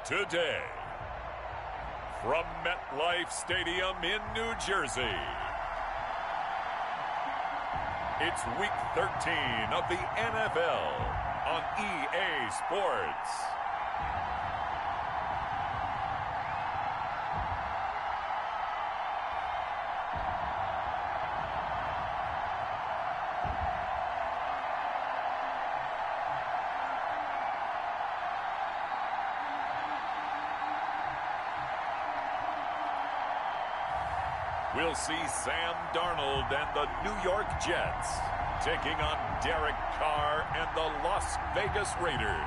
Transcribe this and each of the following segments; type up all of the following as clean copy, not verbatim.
Today, from MetLife Stadium in New Jersey, it's Week 13 of the NFL on EA Sports. We'll see Sam Darnold and the New York Jets taking on Derek Carr and the Las Vegas Raiders.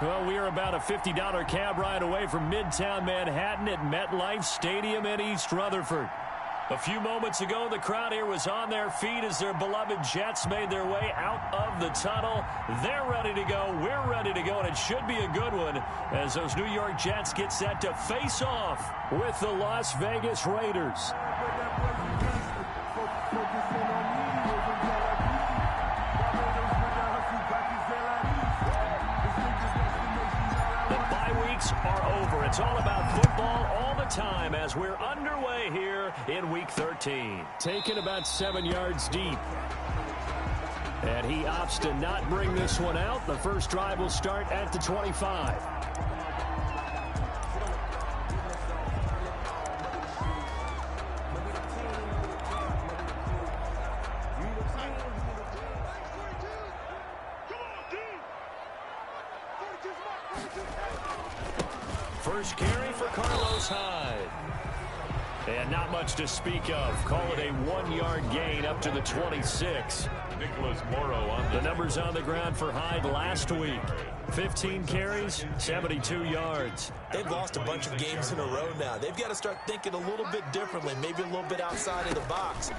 Well, we are about a $50 cab ride away from Midtown Manhattan at MetLife Stadium in East Rutherford. A few moments ago, the crowd here was on their feet as their beloved Jets made their way out of the tunnel. They're ready to go. We're ready to go, and it should be a good one as those New York Jets get set to face off with the Las Vegas Raiders. The bye weeks are over. It's all about football all the time as we're underway here in Week 13. Taken about 7 yards deep. And he opts to not bring this one out. The first drive will start at the 25. First carry for Carlos Hyde. And not much to speak of. Call it a 1-yard gain up to the 26. Nicholas Morrow on the numbers on the ground for Hyde last week. 15 carries, 72 yards. They've lost a bunch of games in a row now. They've got to start thinking a little bit differently, maybe a little bit outside of the box.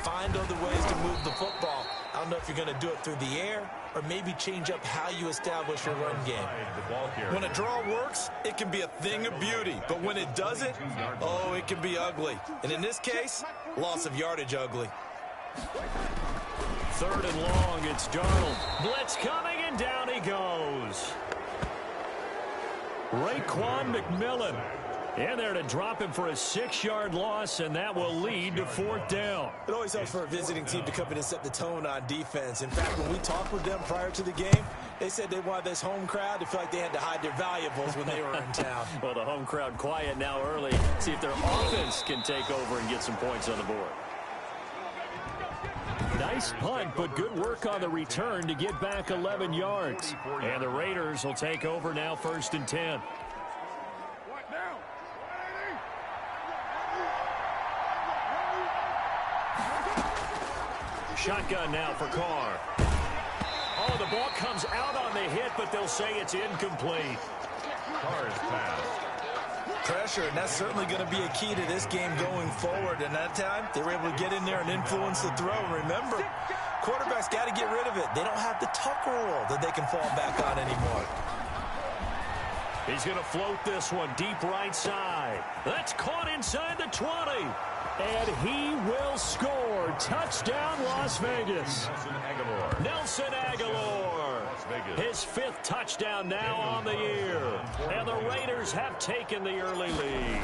Find other ways to move the football. I don't know if you're going to do it through the air or maybe change up how you establish your run game. When a draw works, it can be a thing of beauty. But when it doesn't, oh, it can be ugly. And in this case, loss of yardage ugly. Third and long, it's Darnold. Blitz coming, and down he goes. Raekwon McMillan in there to drop him for a 6-yard loss, and that will lead to 4th down. It always helps for a visiting team to come in and set the tone on defense. In fact, when we talked with them prior to the game, they said they wanted this home crowd to feel like they had to hide their valuables when they were in town. Well, the home crowd quiet now early. See if their offense can take over and get some points on the board. Nice punt, but good work on the return to get back 11 yards. And the Raiders will take over now, 1st and 10. Shotgun now for Carr. Oh, the ball comes out on the hit, but they'll say it's incomplete. Carr's pass. Pressure, and that's certainly going to be a key to this game going forward. And that time, they were able to get in there and influence the throw. Remember, quarterbacks got to get rid of it. They don't have the tucker roll that they can fall back on anymore. He's going to float this one deep right side. That's caught inside the 20. And he will score. Touchdown, Las Vegas. Nelson Aguilar. His 5th touchdown now on the year. And the Raiders have taken the early lead.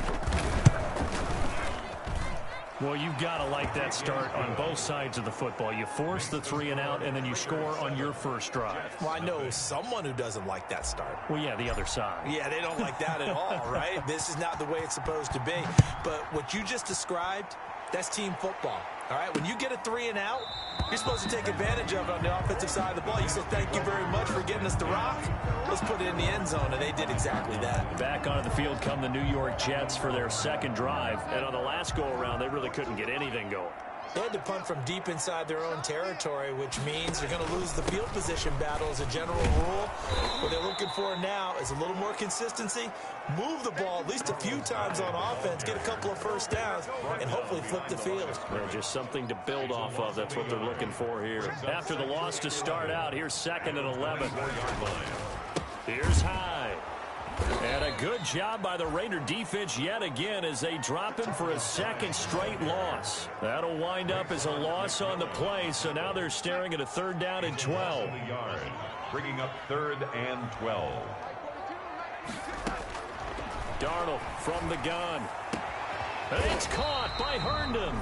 Well, you've got to like that start on both sides of the football. You force the 3 and out, and then you score on your first drive. Well, I know someone who doesn't like that start. Well, yeah, the other side. Yeah, they don't like that at all, right? This is not the way it's supposed to be. But what you just described, that's team football. All right, when you get a 3 and out, you're supposed to take advantage of it on the offensive side of the ball. You said, thank you very much for getting us the rock. Let's put it in the end zone, and they did exactly that. Back onto the field come the New York Jets for their 2nd drive. And on the last go-around, they really couldn't get anything going. They had to punt from deep inside their own territory, which means you're going to lose the field position battle as a general rule. What they're looking for now is a little more consistency, move the ball at least a few times on offense, get a couple of first downs, and hopefully flip the field. Well, just something to build off of. That's what they're looking for here. After the loss to start out, here's 2nd and 11. Here's Hyde. And a good job by the Raider defense yet again as they drop him for a 2nd straight loss. That'll wind up as a loss on the play, so now they're staring at a 3rd down and 12. Bringing up 3rd and 12. Darnold from the gun. And it's caught by Herndon.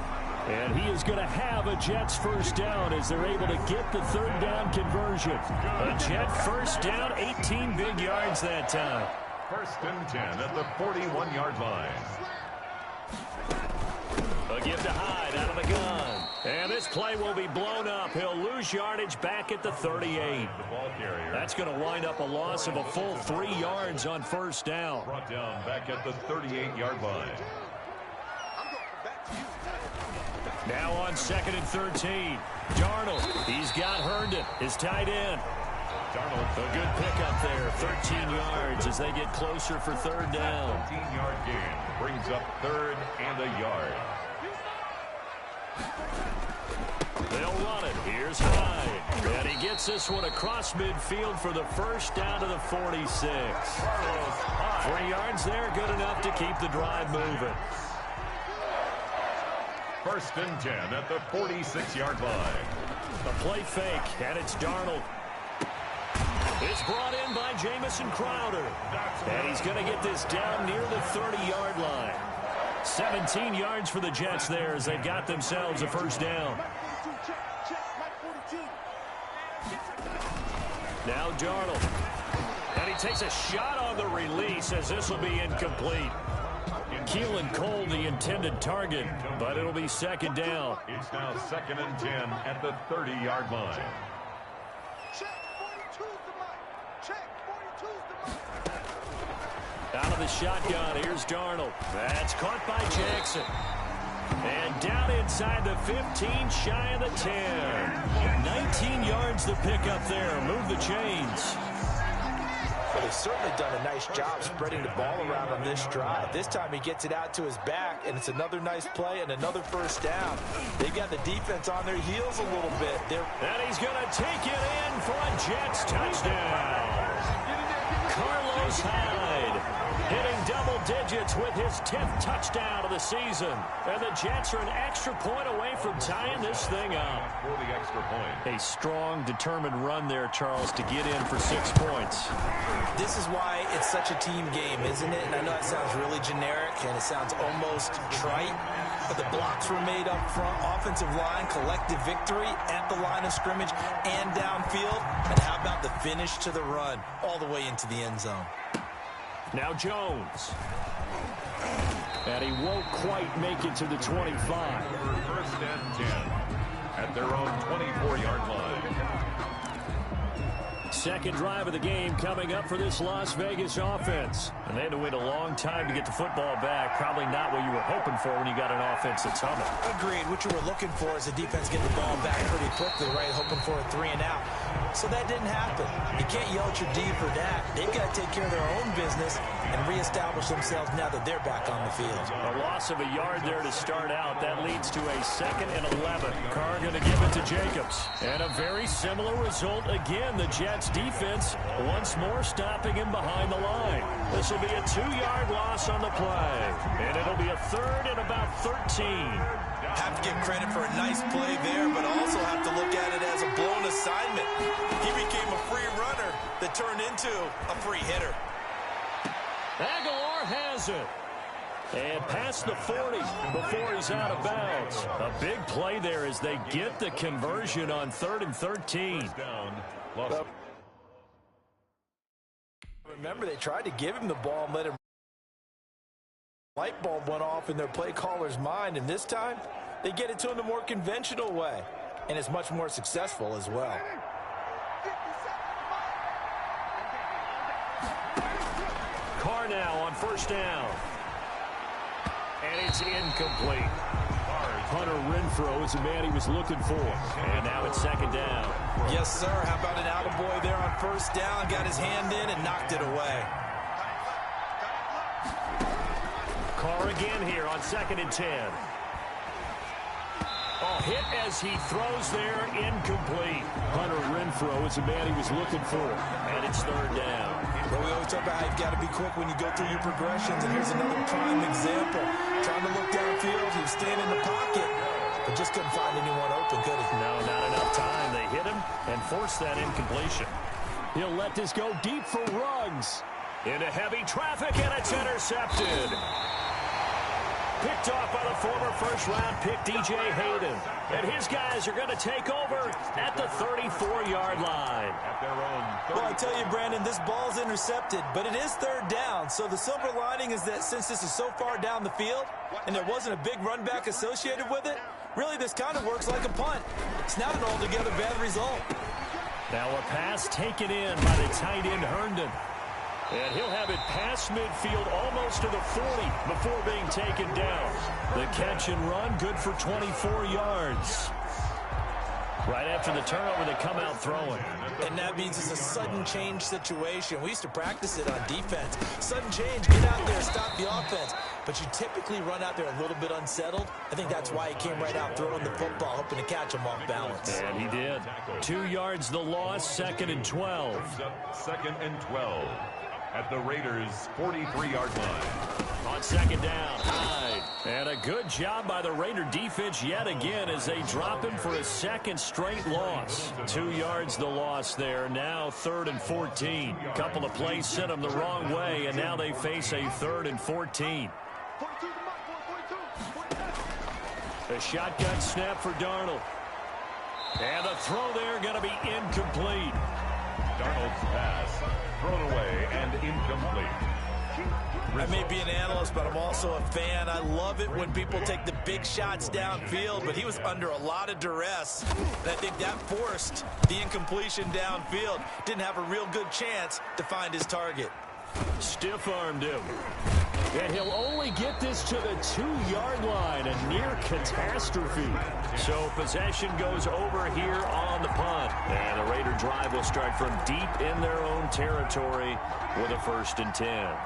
And he is going to have a Jets first down as they're able to get the third down conversion. A Jet first down, 18 big yards that time. First and 10 at the 41-yard line. A give to Hyde out of the gun. And this play will be blown up. He'll lose yardage back at the 38. That's going to wind up a loss of a full 3 yards on first down. Brought down back at the 38-yard line. Now on 2nd and 13. Darnold, he's got Herndon, his tight end. Darnold, a good pickup there, 13 yards as they get closer for third down. 15-yard gain brings up third and a yard. They'll run it. Here's Hyde. And he gets this one across midfield for the first down to the 46. 3 yards there, good enough to keep the drive moving. First and 10 at the 46-yard line. A play fake, and it's Darnold. It's brought in by Jamison Crowder. And he's going to get this down near the 30-yard line. 17 yards for the Jets there as they've got themselves a first down. Now Darnold. And he takes a shot on the release as this will be incomplete. Keelan Cole, the intended target, but it'll be second down. It's now 2nd and 10 at the 30-yard line. Out of the shotgun, here's Darnold. That's caught by Jackson. And down inside the 15, shy of the 10. 19 yards to pick up there. Move the chains. Well, they've certainly done a nice job spreading the ball around on this drive. This time he gets it out to his back, and it's another nice play and another first down. They've got the defense on their heels a little bit. And he's going to take it in for a Jets touchdown. Carlos Hyde hitting double digits with his 10th touchdown of the season. And the Jets are an extra point away from tying this thing up. For the extra point. A strong, determined run there, Charles, to get in for 6 points. This is why it's such a team game, isn't it? And I know it sounds really generic and it sounds almost trite, but the blocks were made up front, offensive line, collective victory at the line of scrimmage and downfield. And how about the finish to the run all the way into the end zone? Now Jones. And he won't quite make it to the 25. First and 10 at their own 24-yard line. Second drive of the game coming up for this Las Vegas offense. And they had to wait a long time to get the football back. Probably not what you were hoping for when you got an offense that's humming. Agreed. What you were looking for is the defense getting the ball back pretty quickly, right? Hoping for a 3 and out. So that didn't happen. You can't yell at your D for that. They've got to take care of their own business and reestablish themselves now that they're back on the field. A loss of a yard there to start out. That leads to a 2nd and 11. Carr going to give it to Jacobs. And a very similar result again. The Jets defense once more stopping him behind the line. This will be a 2-yard loss on the play. And it'll be a 3rd and about 13. Have to give credit for a nice play there, but also have to look at it as a blown assignment. He became a free runner that turned into a free hitter. Aguilar has it. And past the 40 before he's out of bounds. A big play there as they get the conversion on 3rd and 13. Remember, they tried to give him the ball and let him. Light bulb went off in their play caller's mind, and this time they get it to him the more conventional way, and it's much more successful as well. Carr now on first down. And it's incomplete. Hunter Renfrow is the man he was looking for. And now it's 2nd down. Yes, sir. How about an attaboy there on first down? Got his hand in and knocked it away. Carr again here on 2nd and 10. Oh, hit as he throws there, incomplete. Hunter Renfrow is the man he was looking for. And it's 3rd down. Well, we always talk about how you've got to be quick when you go through your progressions, and here's another prime example. Trying to look downfield, he was staying in the pocket, but just couldn't find anyone open, could he? No, not enough time. They hit him and forced that incompletion. He'll let this go deep for Ruggs. Into heavy traffic, and it's intercepted. Picked off by the former first-round pick, DJ Hayden. And his guys are going to take over at the 34-yard line. Well, I tell you, Brandon, this ball's intercepted, but it is third down. So the silver lining is that since this is so far down the field and there wasn't a big run back associated with it, really this kind of works like a punt. It's not an altogether bad result. Now a pass taken in by the tight end, Herndon. And he'll have it past midfield almost to the 40 before being taken down. The catch and run, good for 24 yards. Right after the turnover, they come out throwing. And that means it's a sudden change situation. We used to practice it on defense. Sudden change, get out there, stop the offense. But you typically run out there a little bit unsettled. I think that's why he came right out throwing the football, hoping to catch him off balance. And he did. 2 yards the loss, 2nd and 12. 2nd and 12 at the Raiders' 43-yard line. On 2nd down, Hyde. And a good job by the Raider defense yet again as they drop him for a 2nd straight loss. 2 yards the loss there. Now 3rd and 14. Couple of plays sent them the wrong way, and now they face a 3rd and 14. A shotgun snap for Darnold. And the throw there going to be incomplete. Darnold's pass thrown away and incomplete. I may be an analyst, but I'm also a fan. I love it when people take the big shots downfield, but he was under a lot of duress. And I think that forced the incompletion downfield. Didn't have a real good chance to find his target. Stiff-armed him. And he'll only get this to the 2-yard line, a near catastrophe. So possession goes over here on the punt. And the Raider drive will start from deep in their own territory with a 1st and 10.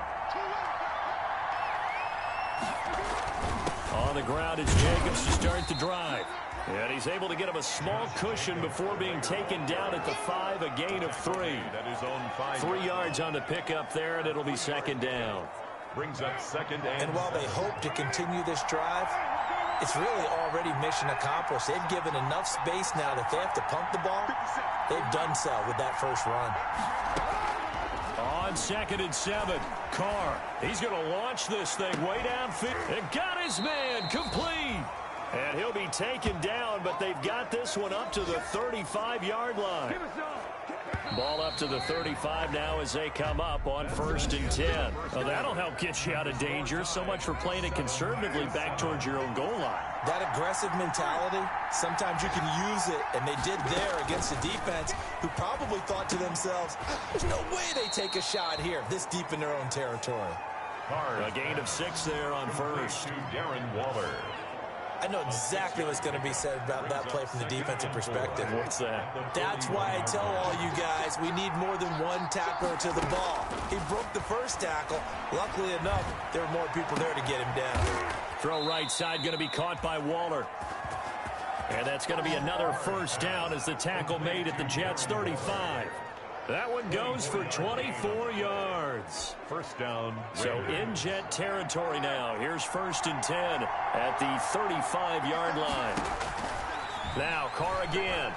On the ground, it's Jacobs to start the drive. And he's able to get him a small cushion before being taken down at the 5, a gain of 3. 3 yards on the pickup there, and it'll be 2nd down. Brings up 2nd and while they hope to continue this drive, it's really already mission accomplished. They've given enough space now that they have to pump the ball. They've done so with that first run. On 2nd and 7, Carr. He's going to launch this thing way downfield. And got his man complete. And he'll be taken down, but they've got this one up to the 35-yard line. Ball up to the 35 now as they come up on 1st and 10. Well, that'll help get you out of danger. So much for playing it conservatively back towards your own goal line. That aggressive mentality, sometimes you can use it, and they did there against a defense who probably thought to themselves, there's no way they take a shot here this deep in their own territory. A gain of 6 there on 1st. To Darren Waller. I know exactly what's going to be said about that play from the defensive perspective. What's that? That's why I tell all you guys we need more than one tackler to the ball. He broke the first tackle. Luckily enough, there were more people there to get him down. Throw right side going to be caught by Waller. And that's going to be another 1st down as the tackle made at the Jets' 35. That one goes for 24 yards. 1st down. So in Jet territory now. Here's 1st and 10 at the 35-yard line. Now Carr again.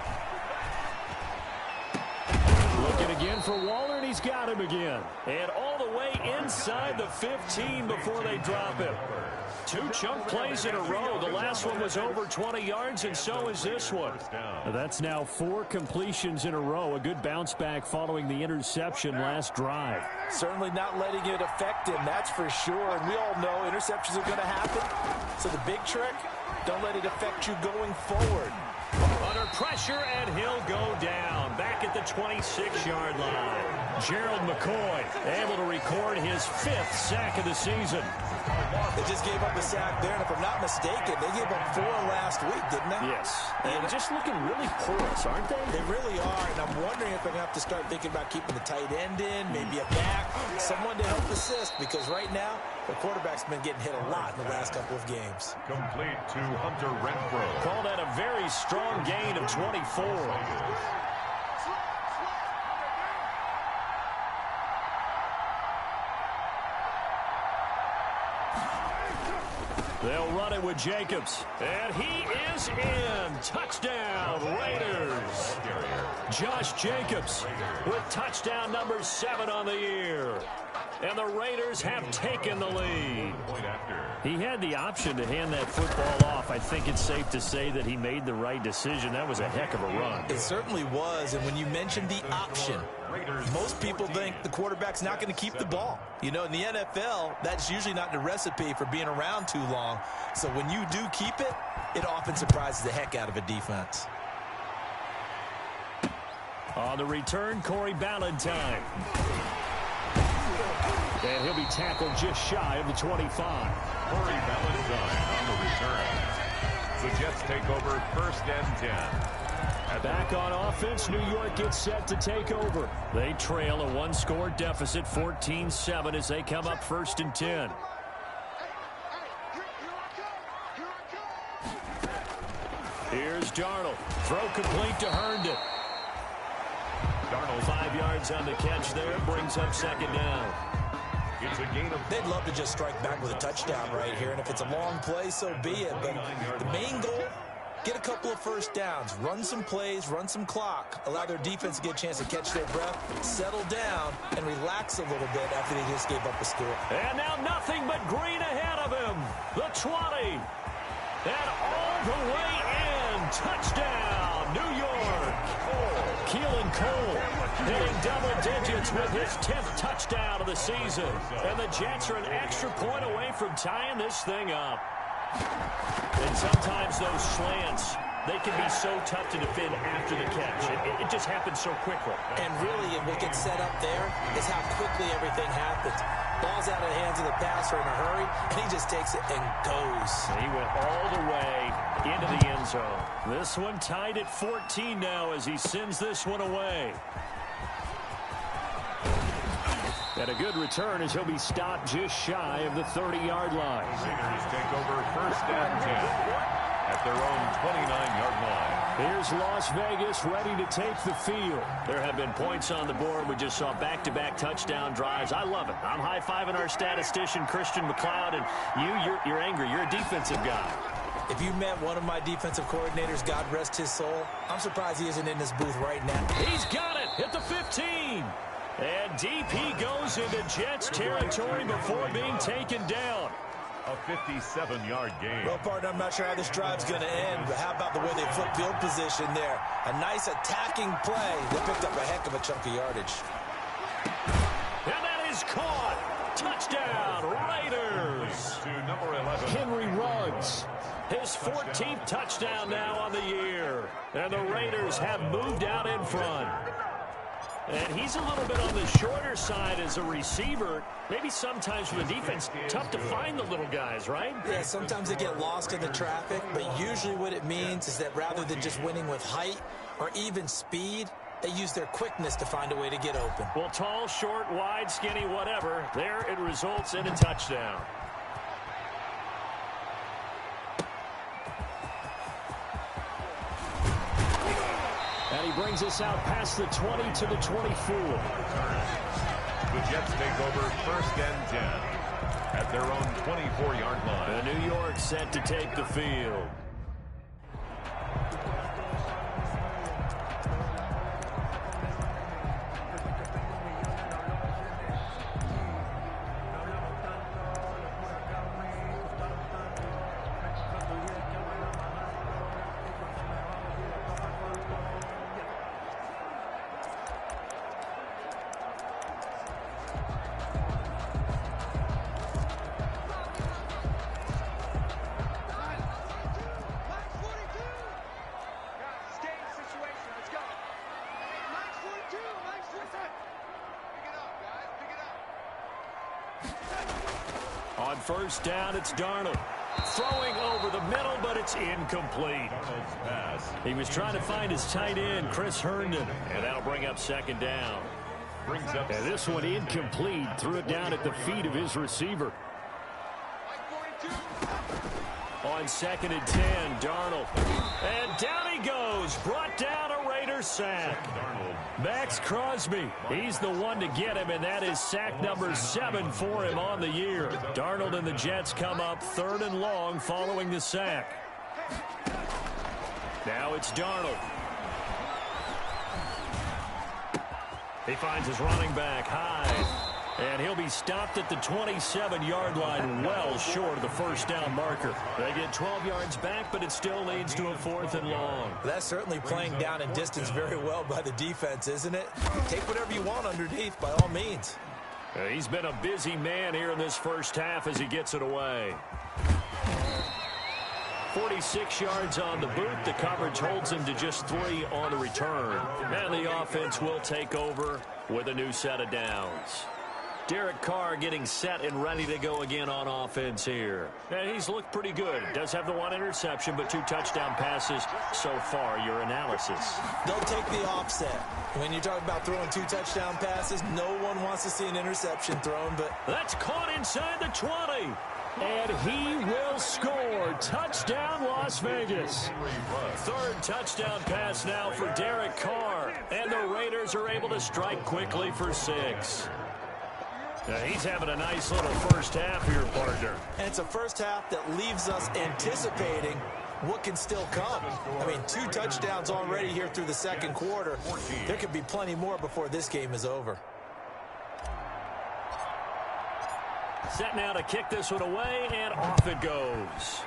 Looking again for Waller, and he's got him again. And all the way inside the 15 before they drop him. 2 chunk plays in a row. The last one was over 20 yards, and so is this one. That's now 4 completions in a row. A good bounce back following the interception last drive. Certainly not letting it affect him, that's for sure. And we all know interceptions are going to happen. So the big trick, don't let it affect you going forward. Under pressure, and he'll go down. Back at the 26-yard line. Gerald McCoy able to record his 5th sack of the season. They just gave up a sack there, and if I'm not mistaken, they gave up 4 last week, didn't they? Yes. And just looking really porous, aren't they? They really are, and I'm wondering if they're going to have to start thinking about keeping the tight end in, maybe a back, someone to help assist, because right now, the quarterback's been getting hit a lot in the last couple of games. Complete to Hunter Renfrow. Call that a very strong gain of 24. They'll run it with Jacobs. And he is in. Touchdown, Raiders. Josh Jacobs with touchdown number 7 on the year. and the Raiders have taken the lead. He had the option to hand that football off. I think it's safe to say that he made the right decision. That was a heck of a run. It certainly was, and when you mentioned the option, most people think the quarterback's not going to keep the ball. You know, in the NFL, that's usually not the recipe for being around too long. So when you do keep it, it often surprises the heck out of a defense. On the return, Corey Ballantyne. And he'll be tackled just shy of the 25. Corey Ballantyne on the return. The Jets take over 1st and 10. Back on offense, New York gets set to take over. They trail a one-score deficit, 14-7, as they come up 1st and 10. Here's Darnold. Throw complete to Herndon. Darnold 5 yards on the catch there, brings up 2nd down. It's a gain of... They'd love to just strike back with a touchdown right here, and if it's a long play, so be it. But the main goal, get a couple of first downs, run some plays, run some clock, allow their defense to get a chance to catch their breath, settle down, and relax a little bit after they just gave up a score. And now nothing but green ahead of him. The 20. And all the way in. Touchdown, New York. Keelan Cole hitting double digits with his 10th touchdown of the season. And the Jets are an extra point away from tying this thing up. And sometimes those slants, they can be so tough to defend after the catch. It just happens so quickly. And really, what gets set up there is how quickly everything happens. Ball's out of the hands of the passer in a hurry, and he just takes it and goes. He went all the way into the end zone. This one tied at 14 now as he sends this one away. And a good return as he'll be stopped just shy of the 30-yard line. Raiders take over 1st and 10 at their own 29-yard line. Here's Las Vegas ready to take the field. There have been points on the board. We just saw back-to-back touchdown drives. I love it. I'm high-fiving our statistician, Christian McLeod, and you're angry. You're a defensive guy. If you met one of my defensive coordinators, God rest his soul, I'm surprised he isn't in this booth right now. He's got it at the 15. And deep he goes into Jets territory before being taken down. A 57-yard gain. Well, partner, I'm not sure how this drive's going to end, but how about the way they flip field position there? A nice attacking play. They picked up a heck of a chunk of yardage. And that is caught. Touchdown, Raiders. To number 11. Henry Ruggs. His 14th touchdown now on the year. And the Raiders have moved out in front. And he's a little bit on the shorter side as a receiver. Maybe sometimes for the defense, tough to find the little guys, right? Yeah, sometimes they get lost in the traffic, but usually what it means is that rather than just winning with height or even speed, they use their quickness to find a way to get open. Well, tall, short, wide, skinny, whatever, there it results in a touchdown. And he brings us out past the 20 to the 24. The Jets take over 1st and 10 at their own 24-yard line. And New York set to take the field. On 1st down, it's Darnold. Throwing over the middle, but it's incomplete. Darnold's pass. He was trying to find his tight end, Chris Herndon, and that'll bring up 2nd down. Brings up. And this one incomplete. Threw it down at the feet of his receiver. On 2nd and 10, Darnold. And down he goes. Brought down a Raiders sack. Max Crosby, he's the one to get him, and that is sack number 7 for him on the year. Darnold and the Jets come up 3rd and long following the sack. Now it's Darnold. He finds his running back, Hyde. And he'll be stopped at the 27-yard line, well short of the first down marker. They get 12 yards back, but it still leads to a 4th and long. That's certainly playing down in distance very well by the defense, isn't it? Take whatever you want underneath, by all means. He's been a busy man here in this first half as he gets it away. 46 yards on the boot. The coverage holds him to just 3 on the return. And the offense will take over with a new set of downs. Derek Carr getting set and ready to go again on offense here. And he's looked pretty good. Does have the 1 interception, but 2 touchdown passes so far. Your analysis. They'll take the offset. When you talk about throwing 2 touchdown passes, no one wants to see an interception thrown, but that's caught inside the 20. And he will score. Touchdown, Las Vegas. 3rd touchdown pass now for Derek Carr. And the Raiders are able to strike quickly for 6. Now he's having a nice little first half here, partner. And it's a first half that leaves us anticipating what can still come. I mean, 2 touchdowns already here through the second quarter. There could be plenty more before this game is over. Set now to kick this one away, and off it goes.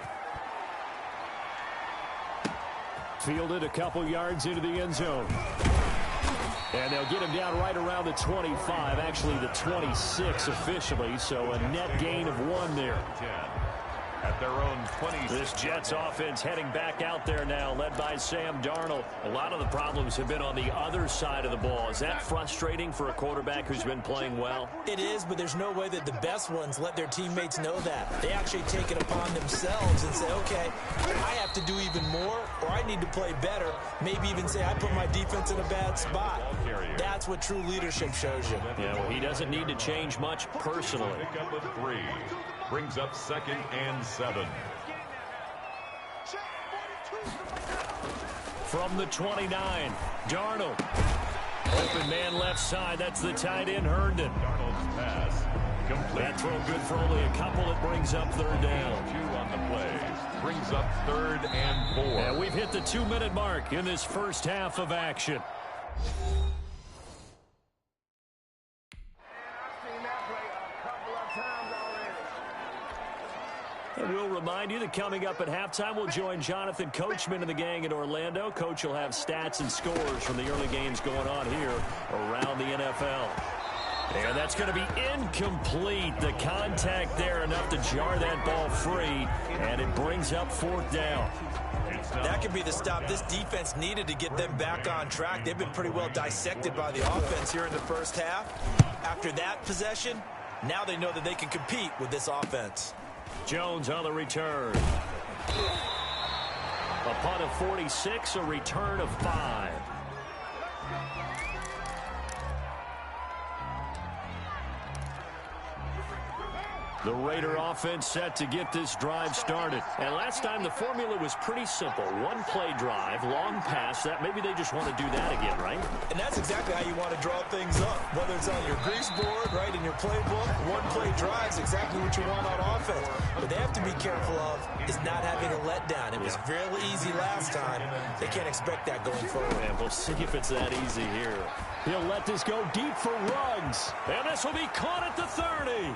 Fielded a couple yards into the end zone. And they'll get him down right around the 25, actually the 26 officially, so a net gain of 1 there. At their own 20. This Jets offense heading back out there now, led by Sam Darnold. A lot of the problems have been on the other side of the ball. Is that frustrating for a quarterback who's been playing well? It is, but there's no way that the best ones let their teammates know that. They actually take it upon themselves and say, okay, I have to do even more, or I need to play better. Maybe even say, I put my defense in a bad spot. That's what true leadership shows you. Yeah, well, he doesn't need to change much personally. Pick up a 3. Brings up 2nd and 7. From the 29, Darnold. Open man left side. That's the tight end, Herndon. Darnold's pass complete. That throw good for only a couple. It brings up 3rd down. 2 on the play. Brings up 3rd and 4. And we've hit the 2-minute mark in this first half of action. And we'll remind you that coming up at halftime, we'll join Jonathan Coachman and the gang in Orlando. Coach will have stats and scores from the early games going on here around the NFL. And that's going to be incomplete. The contact there enough to jar that ball free, and it brings up 4th down. That could be the stop this defense needed to get them back on track. They've been pretty well dissected by the offense here in the first half. After that possession, now they know that they can compete with this offense. Jones on the return. A punt of 46, a return of 5. The Raider offense set to get this drive started. And last time the formula was pretty simple. 1-play drive, long pass. That maybe they just want to do that again, right? And that's exactly how you want to draw things up. Whether it's on your grease board, right, in your playbook, 1-play drive is exactly what you want on offense. What they have to be careful of is not having a letdown. It was fairly easy last time. They can't expect that going forward. And we'll see if it's that easy here. He'll let this go deep for Ruggs. And this will be caught at the 30.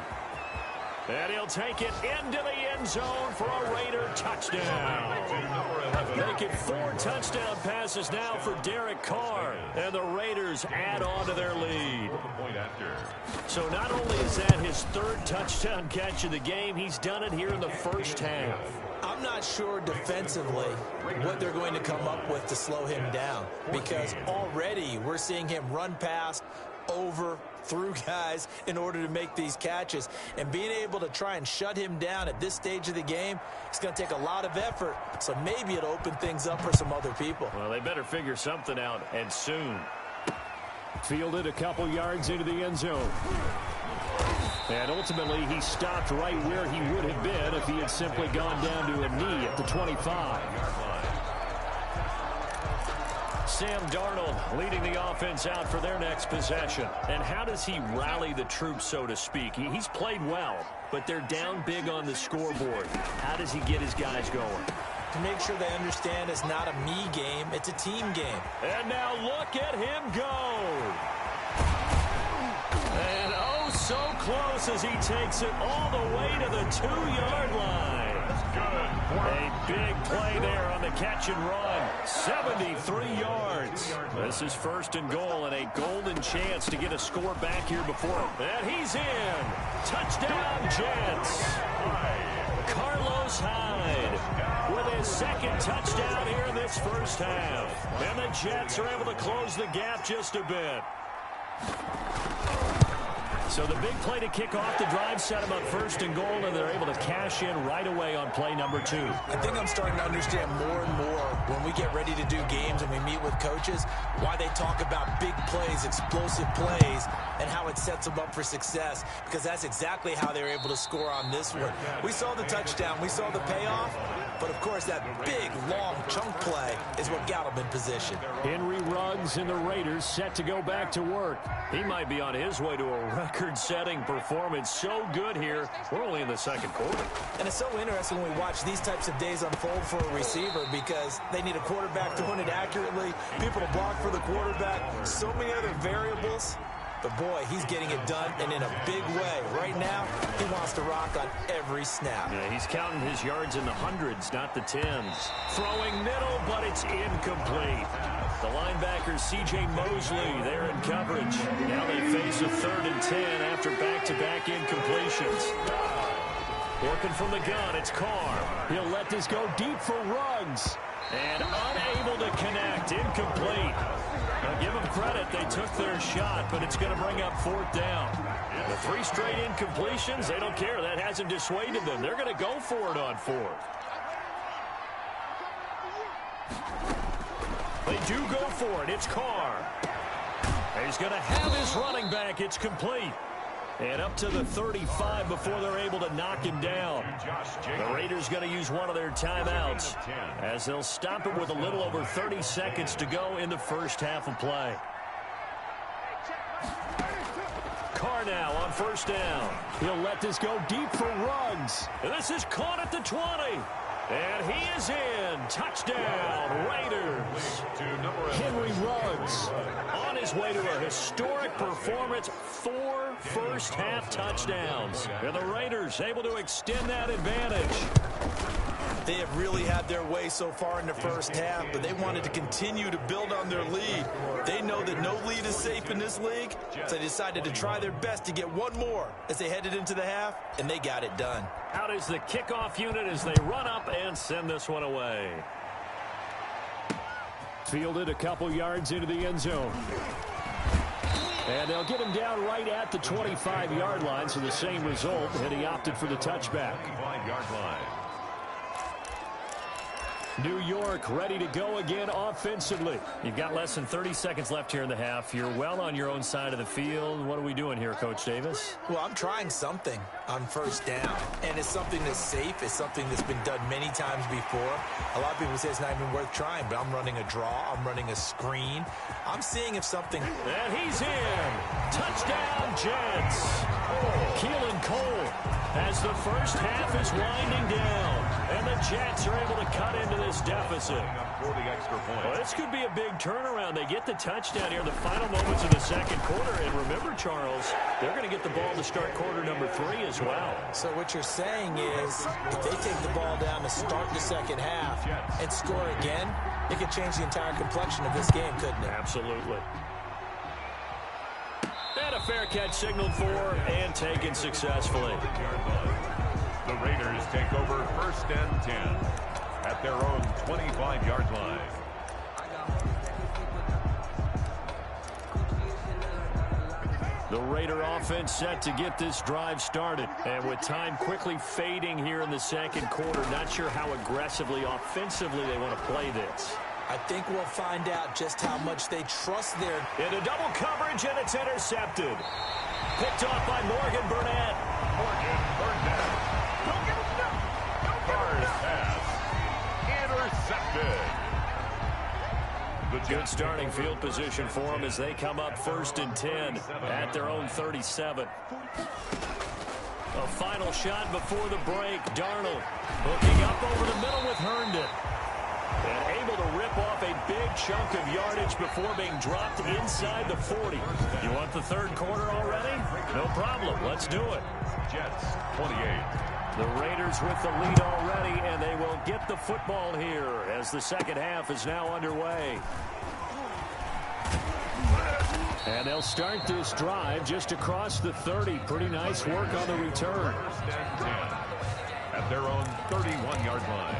And he'll take it into the end zone for a Raider touchdown. Make it 4 touchdown passes now for Derek Carr. And the Raiders add on to their lead. So not only is that his 3rd touchdown catch of the game, he's done it here in the first half. I'm not sure defensively what they're going to come up with to slow him down, because already we're seeing him run past, over, through guys in order to make these catches. And being able to try and shut him down at this stage of the game, it's going to take a lot of effort. So maybe it'll open things up for some other people. Well, they better figure something out, and soon. Fielded a couple yards into the end zone. And ultimately, he stopped right where he would have been if he had simply gone down to a knee at the 25. Sam Darnold leading the offense out for their next possession. And how does he rally the troops, so to speak? He's played well, but they're down big on the scoreboard. How does he get his guys going? To make sure they understand it's not a me game, it's a team game. And now look at him go. And oh, so close as he takes it all the way to the 2-yard line. A big play there on the catch and run. 73 yards. This is 1st and goal and a golden chance to get a score back here before. And he's in. Touchdown, Jets. Carlos Hyde with his 2nd touchdown here in this first half. And the Jets are able to close the gap just a bit. So the big play to kick off the drive set them up 1st and goal, and they're able to cash in right away on play number 2. I think I'm starting to understand more and more when we get ready to do games and we meet with coaches why they talk about big plays, explosive plays, and how it sets them up for success, because that's exactly how they were able to score on this one. We saw the touchdown. We saw the payoff. But, of course, that big, long chunk play is what got him in position. Henry Ruggs and the Raiders set to go back to work. He might be on his way to a record-setting performance. So good here. We're only in the 2nd quarter. And it's so interesting when we watch these types of days unfold for a receiver, because they need a quarterback throwing it accurately, people to block for the quarterback, so many other variables. But, boy, he's getting it done, and in a big way. Right now, he wants to rock on every snap. Yeah, he's counting his yards in the hundreds, not the tens. Throwing middle, but it's incomplete. The linebacker, C.J. Mosley, there in coverage. Now they face a 3rd and 10 after back-to-back incompletions. Working from the gun, it's Carr. He'll let this go deep for Ruggs. And unable to connect, incomplete. Now give them credit, they took their shot, but it's going to bring up 4th down. The 3 straight incompletions, they don't care. That hasn't dissuaded them. They're going to go for it on 4th. They do go for it. It's Carr. He's going to have his running back. It's complete. And up to the 35 before they're able to knock him down. The Raiders going to use one of their timeouts as they'll stop it with a little over 30 seconds to go in the first half of play. Carr now on 1st down. He'll let this go deep for Ruggs. And this is caught at the 20. And he is in. Touchdown, Raiders. Henry Ruggs on his way to a historic performance. 4 first-half touchdowns. And the Raiders able to extend that advantage. They have really had their way so far in the first half, but they wanted to continue to build on their lead. They know that no lead is safe in this league, so they decided to try their best to get one more as they headed into the half, and they got it done. Out is the kickoff unit as they run up and send this one away. Fielded a couple yards into the end zone. And they'll get him down right at the 25-yard line, so the same result, and he opted for the touchback. 25-yard line. New York ready to go again offensively. You've got less than 30 seconds left here in the half. You're well on your own side of the field. What are we doing here, Coach Davis? Well, I'm trying something on 1st down, and it's something that's safe. It's something that's been done many times before. A lot of people say it's not even worth trying, but I'm running a draw. I'm running a screen. I'm seeing if something... And he's in. Touchdown, Jets. Keelan Cole as the first half is winding down. And the Jets are able to cut into this deficit. Well, this could be a big turnaround. They get the touchdown here in the final moments of the 2nd quarter. And remember, Charles, they're going to get the ball to start quarter number 3 as well. So what you're saying is if they take the ball down to start the 2nd half and score again, it could change the entire complexion of this game, couldn't it? Absolutely. And a fair catch signaled for and taken successfully. The Raiders take over 1st and 10 at their own 25-yard line. The Raider offense set to get this drive started. And with time quickly fading here in the 2nd quarter, not sure how aggressively, offensively they want to play this. I think we'll find out just how much they trust their... Into double coverage, and it's intercepted. Picked off by Morgan Burnett. Carr's pass intercepted. Good starting field position for them as they come up 1st and 10 at their own 37. A final shot before the break. Darnold hooking up over the middle with Herndon. And able to rip off a big chunk of yardage before being dropped inside the 40. You want the third quarter already? No problem. Let's do it. Jets 28. The Raiders with the lead already, and they will get the football here as the second half is now underway. And they'll start this drive just across the 30. Pretty nice work on the return. First and 10 at their own 31-yard line.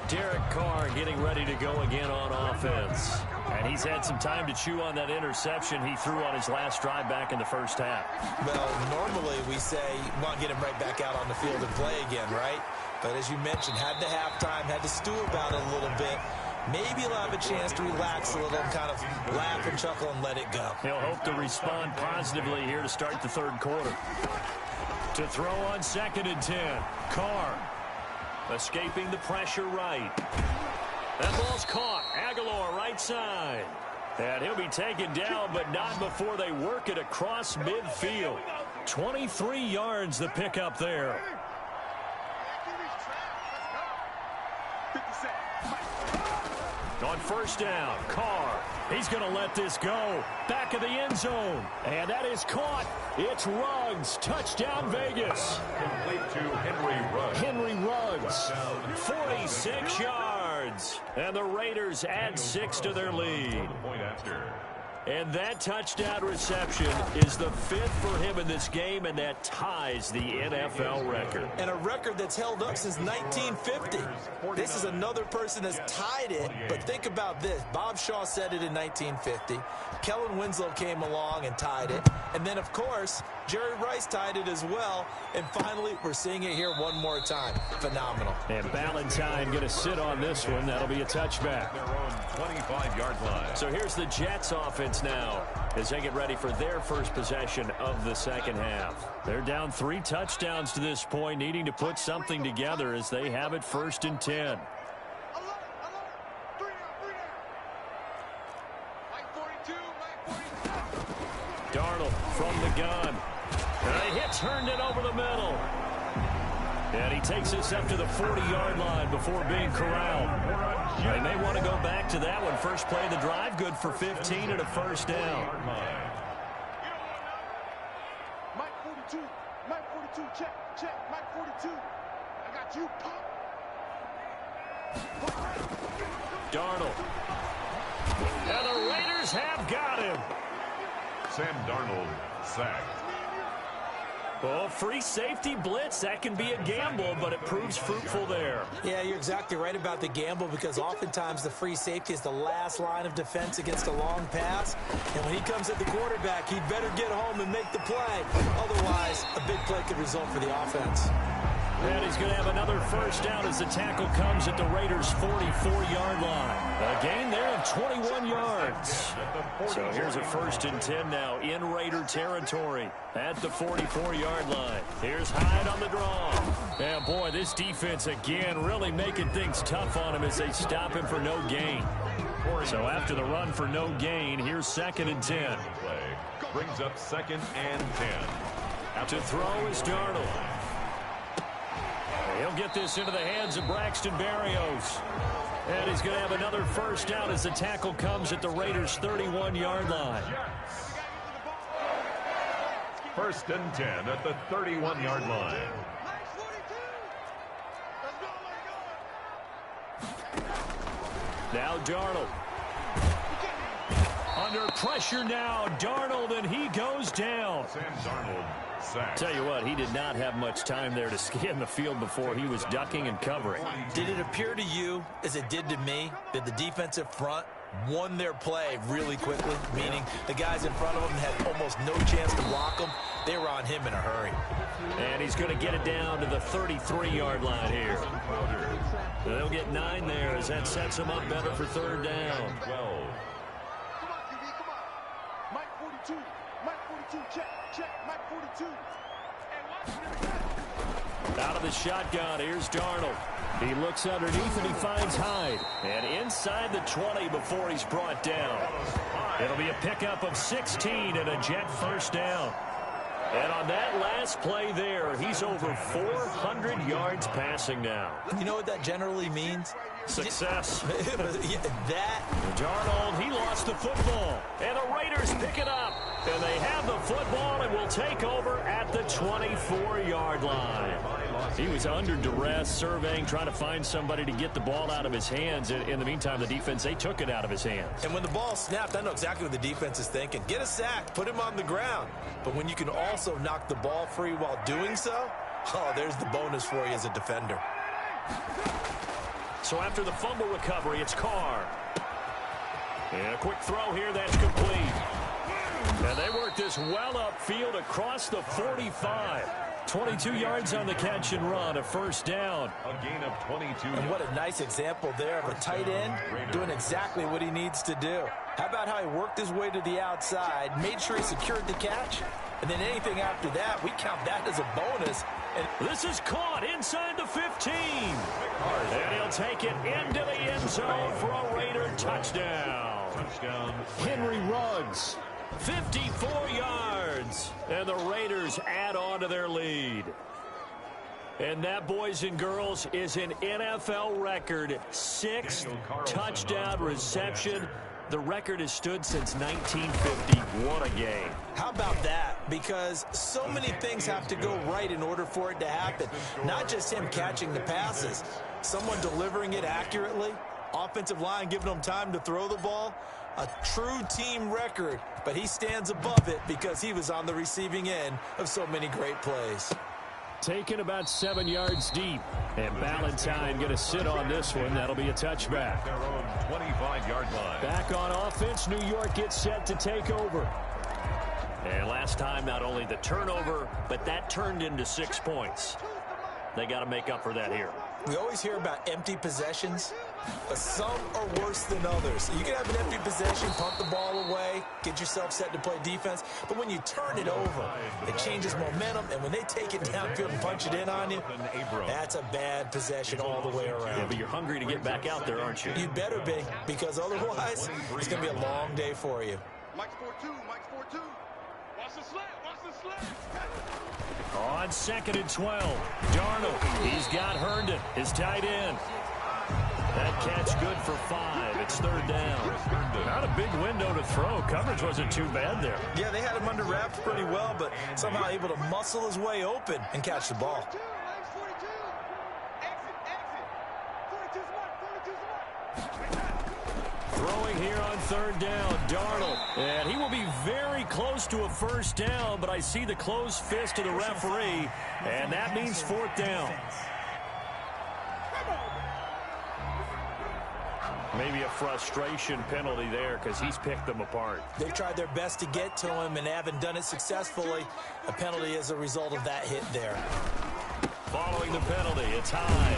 Derek Carr getting ready to go again on offense. And he's had some time to chew on that interception he threw on his last drive back in the first half. Well, normally we say you want to get him right back out on the field and play again, right? But as you mentioned, had the halftime, had to stew about it a little bit. Maybe he'll have a chance to relax a little and kind of laugh and chuckle and let it go. He'll hope to respond positively here to start the third quarter. To throw on 2nd and 10. Carr escaping the pressure right. That ball's caught. Aguilar right side. And he'll be taken down, but not before they work it across midfield. 23 yards the pickup there. On first down, Carr. He's going to let this go. Back of the end zone. And that is caught. It's Ruggs. Touchdown, Vegas. Complete to Henry Ruggs. Henry Ruggs. 46 yards. And the Raiders add 6 to their lead. Point after. And that touchdown reception is the 5th for him in this game, and that ties the NFL record. And a record that's held up since 1950. This is another person that's tied it, but think about this. Bob Shaw said it in 1950. Kellen Winslow came along and tied it. And then, of course, Jerry Rice tied it as well. And finally, we're seeing it here one more time. Phenomenal. And Ballantyne going to sit on this one. That'll be a touchback. Their own 25-yard line. So here's the Jets offense now as they get ready for their first possession of the second half. They're down 3 touchdowns to this point, needing to put something together as they have it 1st and 10. Darnold from the gun. And he turned it over the middle. And he takes us up to the 40-yard line before being corralled. They may want to go back to that one. First play of the drive, good for 15 and a first down. Mike 42, Mike 42, check, Mike 42. I got you, pop. Darnold. And the Raiders have got him. Sam Darnold sacked. Well, free safety blitz, that can be a gamble, but it proves fruitful there. Yeah, you're exactly right about the gamble because oftentimes the free safety is the last line of defense against a long pass. And when he comes at the quarterback, he'd better get home and make the play. Otherwise, a big play could result for the offense. And he's going to have another first down as the tackle comes at the Raiders' 44-yard line. A gain there of 21 yards. So here's a 1st and 10 now in Raider territory at the 44-yard line. Here's Hyde on the draw. And boy, this defense again really making things tough on him as they stop him for no gain. So after the run for no gain, here's 2nd and 10. Brings up 2nd and 10. To throw is Darnold. He'll get this into the hands of Braxton Berrios. And he's going to have another first down as the tackle comes at the Raiders' 31-yard line. 1st and 10 at the 31-yard line. Now Darnold. Under pressure now, Darnold, and he goes down. Sam Darnold sacked. Tell you what, he did not have much time there to scan the field before he was ducking and covering. Did it appear to you, as it did to me, that the defensive front won their play really quickly? Meaning the guys in front of them had almost no chance to block them. They were on him in a hurry. And he's going to get it down to the 33-yard line here. They'll get 9 there as that sets them up better for 3rd down. 12. Mike 42, Mike 42, check, Mike 42. Out of the shotgun, here's Darnold. He looks underneath and he finds Hyde. And inside the 20 before he's brought down. It'll be a pickup of 16 and a Jet first down. And on that last play there, he's over 400 yards passing now. You know what that generally means? Success. Yeah, that. Darnold, he lost the football. And the Raiders pick it up. And they have the football and will take over at the 24-yard line. He was under duress, surveying, trying to find somebody to get the ball out of his hands. In the meantime, the defense, they took it out of his hands. And when the ball snapped, I know exactly what the defense is thinking. Get a sack, put him on the ground. But when you can also knock the ball free while doing so, oh, there's the bonus for you as a defender. So after the fumble recovery, it's Carr. And a quick throw here, that's complete. And they work this well upfield across the 45. 22 yards on the catch and run, a first down. A gain of 22. And what a nice example there of a tight end doing exactly what he needs to do. How about how he worked his way to the outside, made sure he secured the catch, and then anything after that, we count that as a bonus. And this is caught inside the 15. And he'll take it into the end zone for a Raider touchdown. Henry Ruggs. 54 yards. And the Raiders add on to their lead. And that, boys and girls, is an NFL record 6th touchdown reception. The record has stood since 1950. What a game. How about that? Because so many things have to go right in order for it to happen. Not just him catching the passes. Someone delivering it accurately. Offensive line giving him time to throw the ball. A true team record. But he stands above it because he was on the receiving end of so many great plays. Taken about 7 yards deep. And Ballantyne going to sit on this one. That'll be a touchback. Their own 25-yard line. Back on offense, New York gets set to take over. And last time, not only the turnover, but that turned into 6 points. They got to make up for that here. We always hear about empty possessions, but some are worse than others. You can have an empty possession, pump the ball away, get yourself set to play defense, but when you turn it over, it changes momentum, and when they take it downfield and punch it in on you, that's a bad possession all the way around. Yeah, but you're hungry to get back out there, aren't you? You better be, because otherwise, it's going to be a long day for you. Mike's 4-2, Mike's 4-2. Watch the slant, watch the slant. On 2nd and 12, Darnold, he's got Herndon, his tight end. That catch good for 5. It's 3rd down. Not a big window to throw. Coverage wasn't too bad there. Yeah, they had him under wraps pretty well, but somehow able to muscle his way open and catch the ball. 42, Mike's 42. Exit, exit. 42's mark, 42's mark. Throwing here on 3rd down, Darnold. And he will be very close to a first down, but I see the closed fist of the referee, and that means 4th down. Maybe a frustration penalty there because he's picked them apart. They've tried their best to get to him and haven't done it successfully. A penalty as a result of that hit there. Following the penalty, it's high.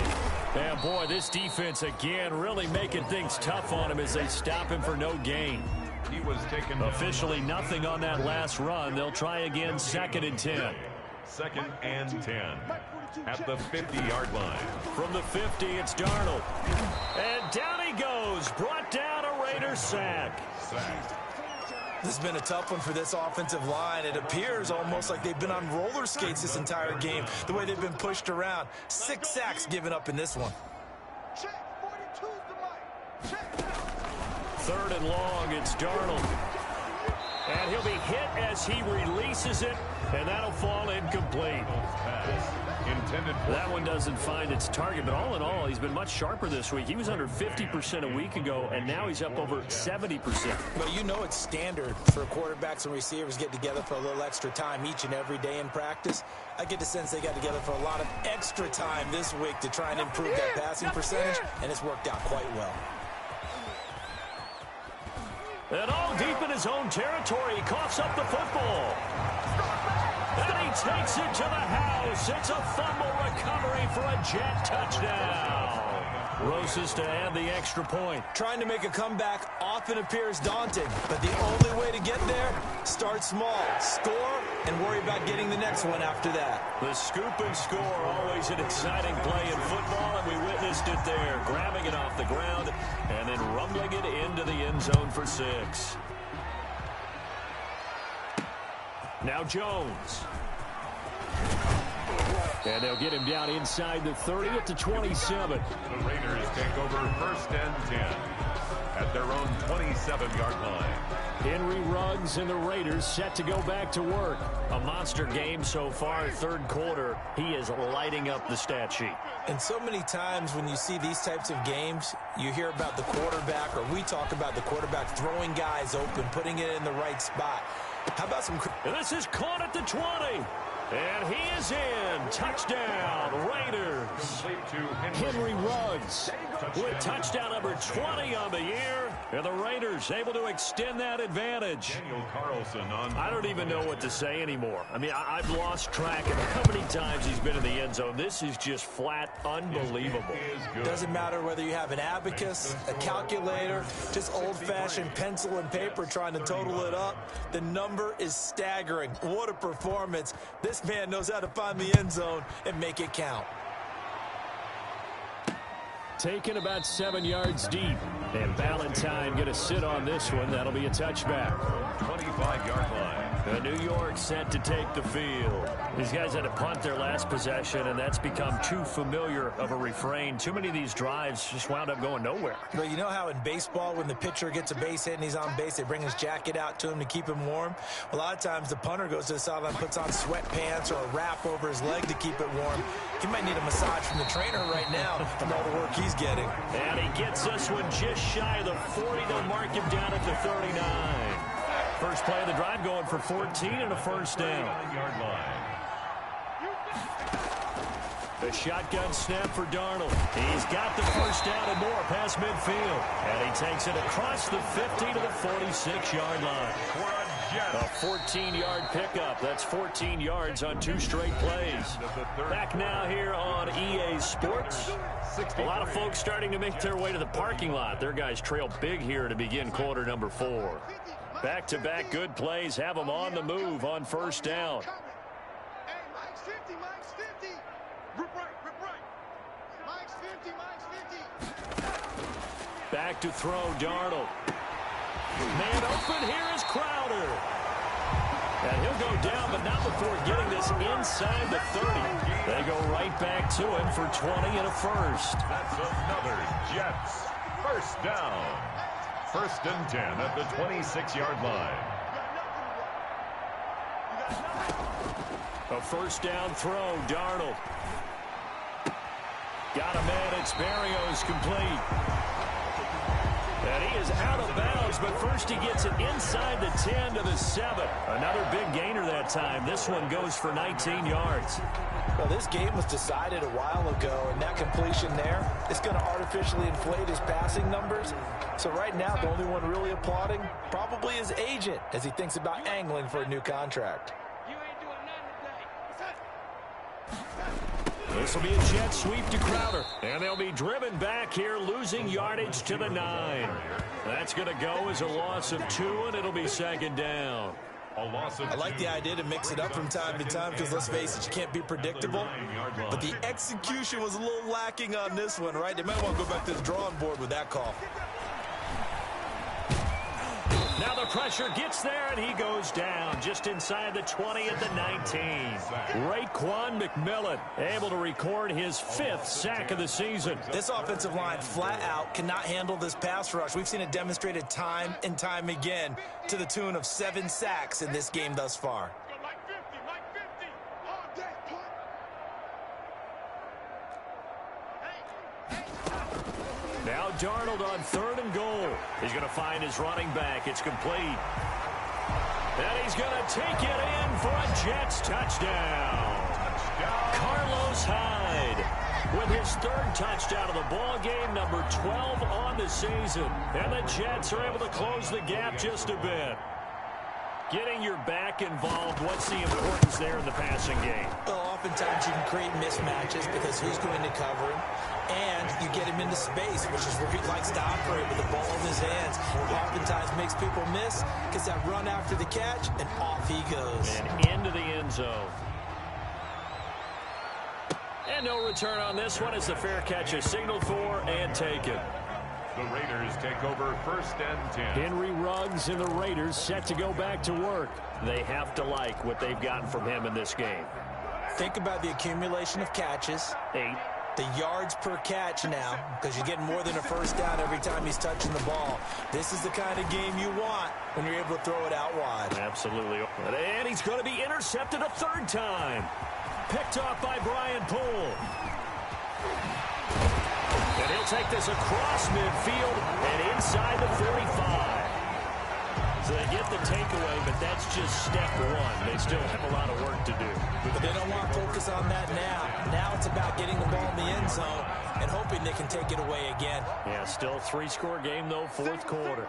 And boy, this defense again really making things tough on him as they stop him for no gain. He was taken Officially nothing on that last run. They'll try again 2nd and 10. 2nd and 10 at the 50-yard line. From the 50, it's Darnold. And down he goes. Brought down a Raider sack. This has been a tough one for this offensive line. It appears almost like they've been on roller skates this entire game, the way they've been pushed around. 6 sacks given up in this one. Check, 42's the mic. Check. 3rd and long, it's Darnold. And he'll be hit as he releases it, and that'll fall incomplete. Intended for that one doesn't find its target, but all in all, he's been much sharper this week. He was under 50% a week ago, and now he's up over 70%. Well, you know it's standard for quarterbacks and receivers get together for a little extra time each and every day in practice. I get the sense they got together for a lot of extra time this week to try and improve that passing percentage, and it's worked out quite well. And all deep in his own territory, he coughs up the football. And he takes it to the house. It's a fumble recovery for a Jet touchdown. Roses to add the extra point. Trying to make a comeback often appears daunting, but the only way to get there, start small, score, and worry about getting the next one after that. The scoop and score, always an exciting play in football, and we witnessed it there, grabbing it off the ground and then rumbling it into the end zone for 6. Now Jones. And they'll get him down inside the 30 at the 27. The Raiders take over 1st and 10 at their own 27-yard line. Henry Ruggs and the Raiders set to go back to work. A monster game so far, third quarter. He is lighting up the stat sheet. And so many times when you see these types of games, you hear about the quarterback, or we talk about the quarterback throwing guys open, putting it in the right spot. How about some... And this is caught at the 20. And he is in. Touchdown, Raiders. Henry Ruggs with touchdown number 20 on the year. And the Raiders able to extend that advantage. I don't even know what to say anymore. I mean, I've lost track of how many times he's been in the end zone. This is just flat unbelievable. Doesn't matter whether you have an abacus, a calculator, just old-fashioned pencil and paper trying to total it up. The number is staggering. What a performance. This man knows how to find the end zone and make it count. Taken about 7 yards deep. And Valentine going to sit on this one. That'll be a touchback. 25-yard line. New York set to take the field. These guys had to punt their last possession, and that's become too familiar of a refrain. Too many of these drives just wound up going nowhere. But you know how in baseball, when the pitcher gets a base hit and he's on base, they bring his jacket out to him to keep him warm? A lot of times the punter goes to the sideline, puts on sweatpants or a wrap over his leg to keep it warm. He might need a massage from the trainer right now from all the work he's getting. And he gets this one just shy of the 40. They'll mark him down at the 39. First play of the drive going for 14 and a first down. The shotgun snap for Darnold. He's got the first down and more past midfield. And he takes it across the 50 to the 46-yard line. A 14-yard pickup. That's 14 yards on 2 straight plays. Back now here on EA Sports. A lot of folks starting to make their way to the parking lot. Their guys trail big here to begin quarter number 4. Back-to-back good plays have them on the move on first down. Hey, Mike's 50, Mike's 50. Rip right. Mike's 50, Mike's 50. Back to throw, Darnold. Man open, here is Crowder. And he'll go down, but not before getting this inside the 30. They go right back to him for 20 and a first. That's another Jets first down. 1st and 10 at the 26-yard line. A first down throw, Darnold. Got a man, it's Berrios complete. And he is out of bounds, but first he gets it inside the 10 to the 7. Another big gainer that time. This one goes for 19 yards. Well, this game was decided a while ago, and that completion there is going to artificially inflate his passing numbers. So right now, the only one really applauding probably his agent as he thinks about angling for a new contract. This will be a jet sweep to Crowder. And they'll be driven back here, losing yardage to the 9. That's going to go as a loss of 2, and it'll be 2nd down. I like the idea to mix it up from time to time because, let's face it, you can't be predictable. But the execution was a little lacking on this one, right? They might want to go back to the drawing board with that call. Now the pressure gets there, and he goes down just inside the 20 at the 19. Raekwon McMillan able to record his 5th sack of the season. This offensive line flat out cannot handle this pass rush. We've seen it demonstrated time and time again to the tune of 7 sacks in this game thus far. Now Darnold on 3rd and goal. He's going to find his running back. It's complete. And he's going to take it in for a Jets touchdown. Carlos Hyde with his 3rd touchdown of the ball game, number 12 on the season. And the Jets are able to close the gap just a bit. Getting your back involved, what's the importance there in the passing game? Well, oftentimes you can create mismatches because who's going to cover him? And you get him into space, which is where he likes to operate with the ball in his hands. Oftentimes makes people miss, gets that run after the catch, and off he goes. And into the end zone. And no return on this one as the fair catch is signaled for and taken. The Raiders take over 1st and 10. Henry Ruggs and the Raiders set to go back to work. They have to like what they've gotten from him in this game. Think about the accumulation of catches. 8. The yards per catch now, because you're getting more than a first down every time he's touching the ball. This is the kind of game you want when you're able to throw it out wide. Absolutely. And he's going to be intercepted a third time. Picked off by Brian Poole. And he'll take this across midfield and inside the 45. So they get the takeaway, but that's just step one. They still have a lot of work to do. But they don't want to focus on that now. Now it's about getting the ball in the end zone and hoping they can take it away again. Yeah, still a 3-score game, though, fourth quarter.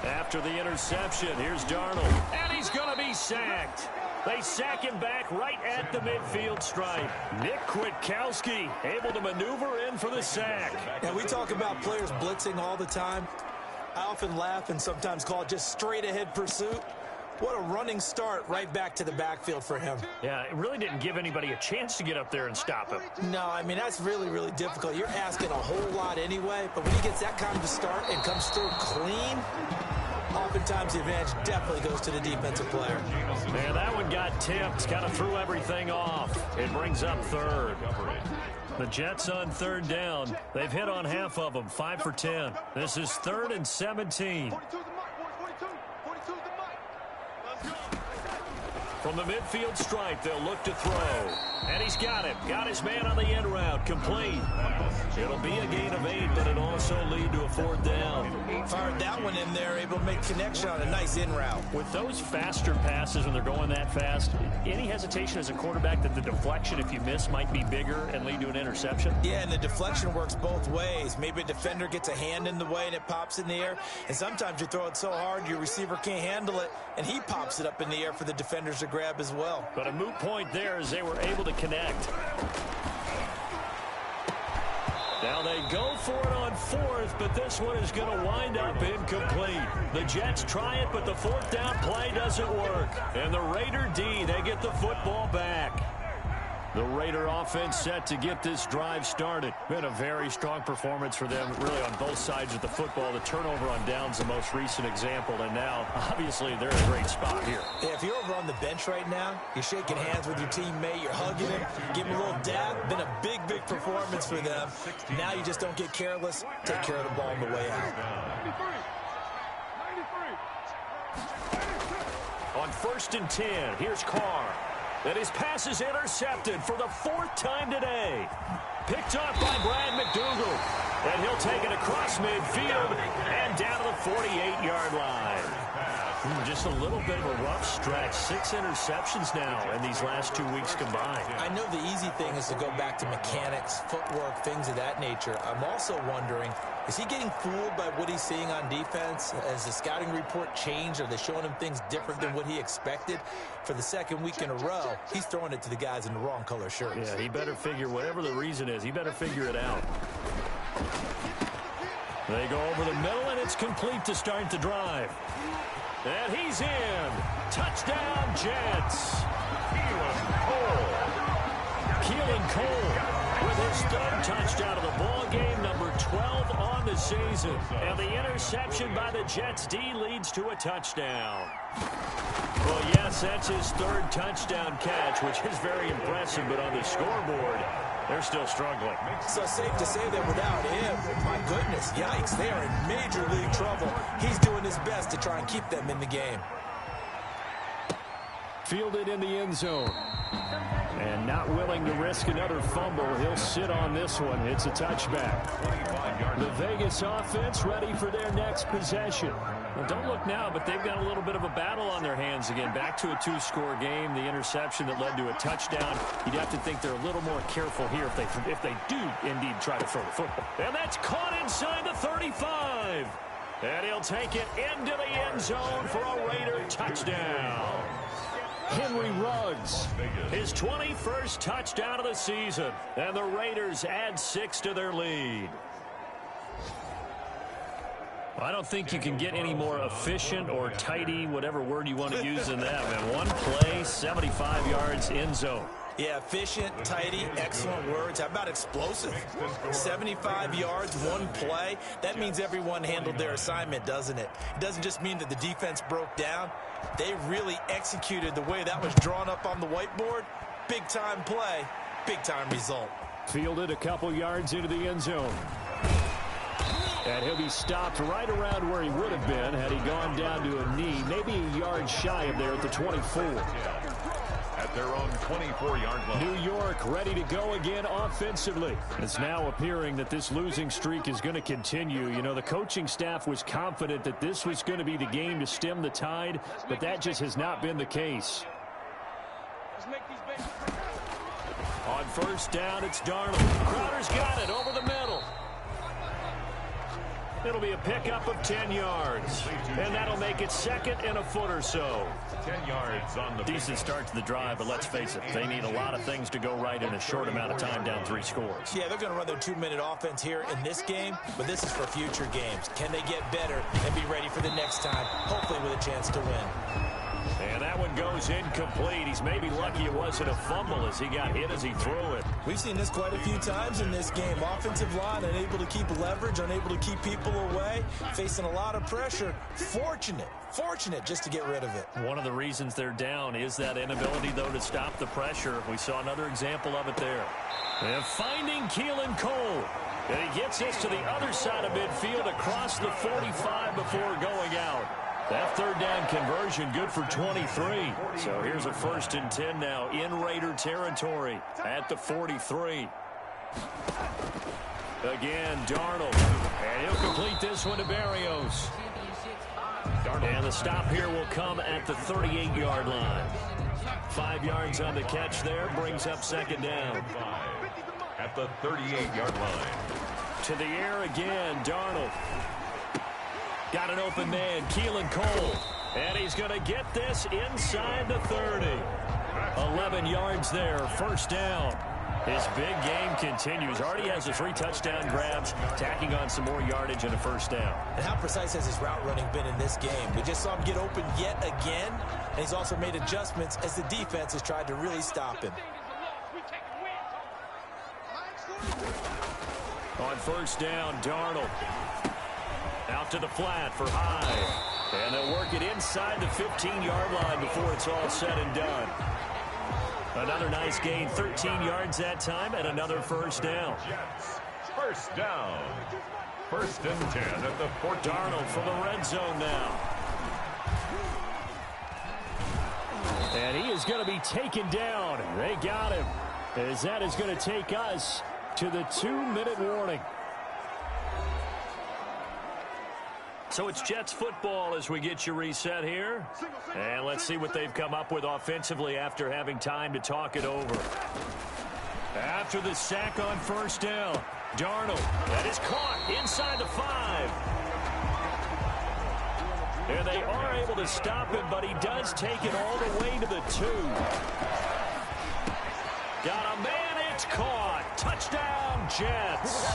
After the interception, here's Darnold. And he's going to be sacked. They sack him back right at the midfield stripe. Nick Kwiatkowski able to maneuver in for the sack. Now, we talk about players blitzing all the time. I often laugh and sometimes call it just straight-ahead pursuit. What a running start right back to the backfield for him. Yeah, it really didn't give anybody a chance to get up there and stop him. No, I mean, that's really, really difficult. You're asking a whole lot anyway, but when he gets that kind of a start and comes through clean, oftentimes the advantage definitely goes to the defensive player. Man, that one got tipped, kind of threw everything off. It brings up third. The Jets on third down. They've hit on half of them, 5 for 10. This is 3rd and 17. From the midfield stripe, they'll look to throw. And he's got it. Got his man on the end route. Complete. It'll be a gain of 8, but it'll also lead to a 4th down. Fired that one in there, able to make connection on a nice in route. With those faster passes when they're going that fast, any hesitation as a quarterback that the deflection, if you miss, might be bigger and lead to an interception? Yeah, and the deflection works both ways. Maybe a defender gets a hand in the way and it pops in the air. And sometimes you throw it so hard your receiver can't handle it, and he pops it up in the air for the defenders to grab as well. But a moot point there as they were able to connect. Now they go for it on 4th, but this one is going to wind up incomplete. The Jets try it, but the 4th down play doesn't work. And the Raider D, they get the football back. The Raider offense set to get this drive started. Been a very strong performance for them, really on both sides of the football. The turnover on downs, the most recent example, and now, obviously, they're in a great spot here. Yeah, if you're over on the bench right now, you're shaking hands with your teammate, you're hugging him, giving him a little dab. Been a big, big performance for them. Now you just don't get careless. Take care of the ball on the way out. On 1st and 10, here's Carr. And his pass is intercepted for the 4th time today. Picked off by Brad McDougal. And he'll take it across midfield and down to the 48-yard line. Just a little bit of a rough stretch. 6 interceptions now in these last 2 weeks combined. I know the easy thing is to go back to mechanics, footwork, things of that nature. I'm also wondering, is he getting fooled by what he's seeing on defense? Has the scouting report changed? Are they showing him things different than what he expected? For the 2nd week in a row, he's throwing it to the guys in the wrong color shirts. Yeah, he better figure, whatever the reason is, he better figure it out. They go over the middle, and it's complete to start the drive. And he's in. Touchdown, Jets. Keelan Cole with his 3rd touchdown of the ball game, number 12 on the season. And the interception by the Jets D leads to a touchdown. Well, yes, that's his 3rd touchdown catch, which is very impressive, but on the scoreboard, they're still struggling. So safe to say that without him, my goodness, yikes, they are in major league trouble. He's doing his best to try and keep them in the game. Fielded in the end zone. And not willing to risk another fumble. He'll sit on this one. It's a touchback. The Vegas offense ready for their next possession. Well, don't look now, but they've got a little bit of a battle on their hands again. Back to a 2-score game. The interception that led to a touchdown. You'd have to think they're a little more careful here if they do indeed try to throw the football. And that's caught inside the 35. And he'll take it into the end zone for a Raider touchdown. Henry Ruggs, his 21st touchdown of the season. And the Raiders add 6 to their lead. Well, I don't think you can get any more efficient or tidy, whatever word you want to use in that, man. One play, 75 yards, end zone. Yeah, efficient, tidy, excellent words. How about explosive? 75 yards, one play. That means everyone handled their assignment, doesn't it? It doesn't just mean that the defense broke down. They really executed the way that was drawn up on the whiteboard. Big-time play, big-time result. Fielded a couple yards into the end zone. And he'll be stopped right around where he would have been had he gone down to a knee, maybe a yard shy of there at the 24. At their own 24-yard line. New York ready to go again offensively. It's now appearing that this losing streak is going to continue. You know, the coaching staff was confident that this was going to be the game to stem the tide, but that just has not been the case. On first down, it's Darnold. Crowder's got it over the middle. It'll be a pickup of 10 yards, and that'll make it second and a foot or so. 10 yards on the decent start to the drive, but let's face it, they need a lot of things to go right in a short amount of time down 3 scores. Yeah, they're going to run their 2-minute offense here in this game, but this is for future games. Can they get better and be ready for the next time, hopefully with a chance to win? And that one goes incomplete. He's maybe lucky it wasn't a fumble as he got hit as he threw it. We've seen this quite a few times in this game. Offensive line unable to keep leverage, unable to keep people away, facing a lot of pressure. Fortunate just to get rid of it. One of the reasons they're down is that inability, though, to stop the pressure. We saw another example of it there. And finding Keelan Cole. And he gets us to the other side of midfield across the 45 before going out. That third down conversion good for 23. So here's a 1st and 10 now in Raider territory at the 43. Again, Darnold. And he'll complete this one to Berrios. And the stop here will come at the 38-yard line. 5 yards on the catch there, brings up second down. At the 38-yard line. To the air again, Darnold. Got an open man, Keelan Cole. And he's going to get this inside the 30. 11 yards there, first down. His big game continues. Already has the 3 touchdown grabs, tacking on some more yardage and a first down. And how precise has his route running been in this game? We just saw him get open yet again, and he's also made adjustments as the defense has tried to really stop him. On first down, Darnold. Out to the flat for Hyde. And they'll work it inside the 15-yard line before it's all said and done. Another nice gain, 13 yards that time, and another first down. First down. 1st and 10 at the 14. Darnold from the red zone now. And he is going to be taken down. They got him. As that is going to take us to the 2-minute warning. So it's Jets football as we get you reset here. And let's see what they've come up with offensively after having time to talk it over. After the sack on first down, Darnold. That is caught inside the 5. And they are able to stop him, but he does take it all the way to the 2. Got a man, it's caught. Touchdown, Jets.